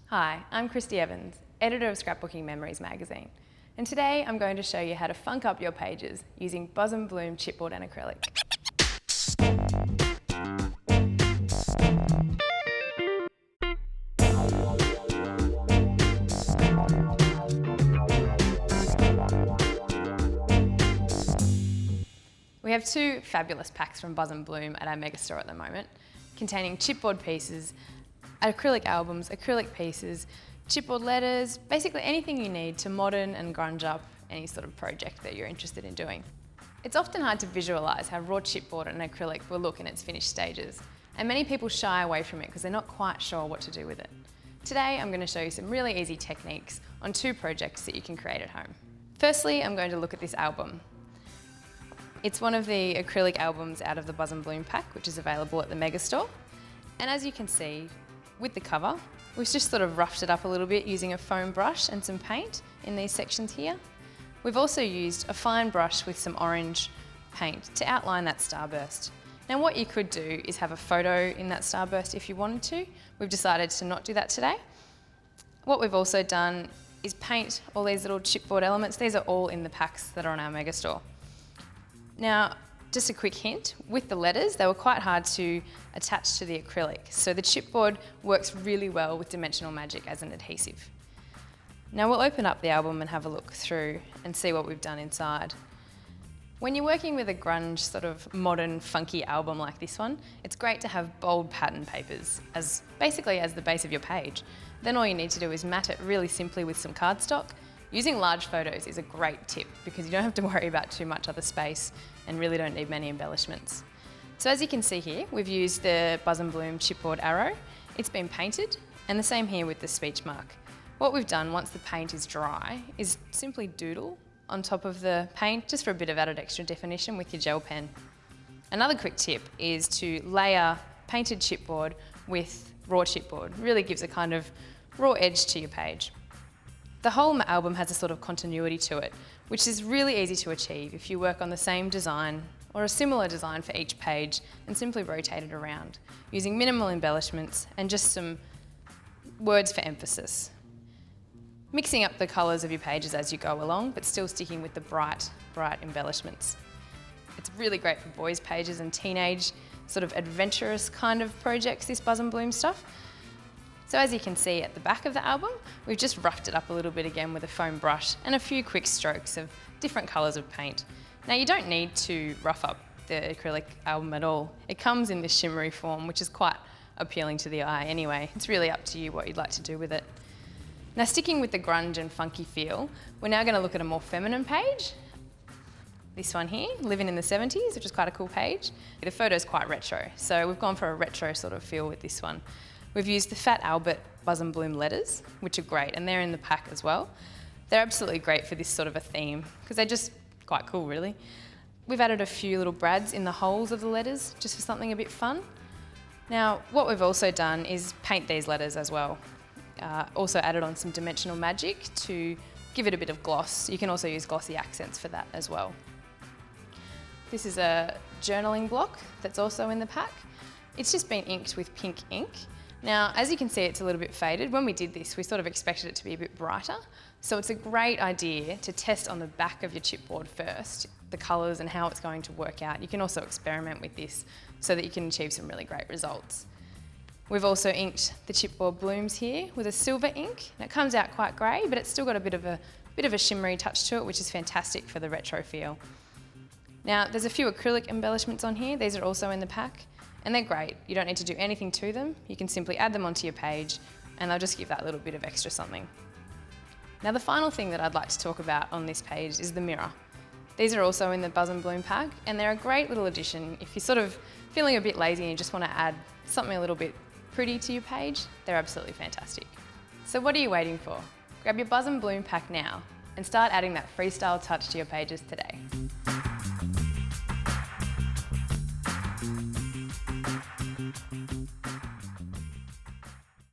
Hi, I'm Kristy Evans, editor of Scrapbooking Memories magazine, and today I'm going to show you how to funk up your pages using Buzz and Bloom chipboard and acrylic. We have two fabulous packs from Buzz and Bloom at our mega store at the moment, containing chipboard pieces, acrylic albums, acrylic pieces, chipboard letters, basically anything you need to modern and grunge up any sort of project that you're interested in doing. It's often hard to visualise how raw chipboard and acrylic will look in its finished stages, and many people shy away from it because they're not quite sure what to do with it. Today I'm going to show you some really easy techniques on two projects that you can create at home. Firstly, I'm going to look at this album. It's one of the acrylic albums out of the Buzz and Bloom pack, which is available at the mega store. And as you can see, with the cover, we've just sort of roughed it up a little bit using a foam brush and some paint in these sections here. We've also used a fine brush with some orange paint to outline that starburst. Now what you could do is have a photo in that starburst if you wanted to. We've decided to not do that today. What we've also done is paint all these little chipboard elements. These are all in the packs that are on our mega store. Now, just a quick hint, with the letters, they were quite hard to attach to the acrylic, so the chipboard works really well with Dimensional Magic as an adhesive. Now we'll open up the album and have a look through and see what we've done inside. When you're working with a grunge, sort of modern, funky album like this one, it's great to have bold pattern papers basically as the base of your page. Then all you need to do is mat it really simply with some cardstock. Using large photos is a great tip because you don't have to worry about too much other space and really don't need many embellishments. So as you can see here, we've used the Buzz and Bloom chipboard arrow. It's been painted, and the same here with the speech mark. What we've done once the paint is dry is simply doodle on top of the paint just for a bit of added extra definition with your gel pen. Another quick tip is to layer painted chipboard with raw chipboard. It really gives a kind of raw edge to your page. The whole album has a sort of continuity to it, which is really easy to achieve if you work on the same design or a similar design for each page and simply rotate it around, using minimal embellishments and just some words for emphasis. Mixing up the colours of your pages as you go along, but still sticking with the bright embellishments. It's really great for boys' pages and teenage, sort of adventurous kind of projects, this Buzz and Bloom stuff. So as you can see at the back of the album, we've just roughed it up a little bit again with a foam brush and a few quick strokes of different colours of paint. Now you don't need to rough up the acrylic album at all. It comes in this shimmery form, which is quite appealing to the eye anyway. It's really up to you what you'd like to do with it. Now sticking with the grunge and funky feel, we're now going to look at a more feminine page. This one here, Living in the 70s, which is quite a cool page. The photo's quite retro, so we've gone for a retro sort of feel with this one. We've used the Fat Albert Buzz and Bloom letters, which are great, and they're in the pack as well. They're absolutely great for this sort of a theme, because they're just quite cool, really. We've added a few little brads in the holes of the letters, just for something a bit fun. Now, what we've also done is paint these letters as well. Also added on some Dimensional Magic to give it a bit of gloss. You can also use glossy accents for that as well. This is a journaling block that's also in the pack. It's just been inked with pink ink. Now, as you can see, it's a little bit faded. When we did this, we sort of expected it to be a bit brighter. So it's a great idea to test on the back of your chipboard first, the colours and how it's going to work out. You can also experiment with this so that you can achieve some really great results. We've also inked the chipboard blooms here with a silver ink. And it comes out quite grey, but it's still got a bit of a shimmery touch to it, which is fantastic for the retro feel. Now, there's a few acrylic embellishments on here. These are also in the pack. And they're great. You don't need to do anything to them. You can simply add them onto your page and they'll just give that little bit of extra something. Now the final thing that I'd like to talk about on this page is the mirror. These are also in the Buzz and Bloom pack and they're a great little addition. If you're sort of feeling a bit lazy and you just want to add something a little bit pretty to your page, they're absolutely fantastic. So what are you waiting for? Grab your Buzz and Bloom pack now and start adding that freestyle touch to your pages today.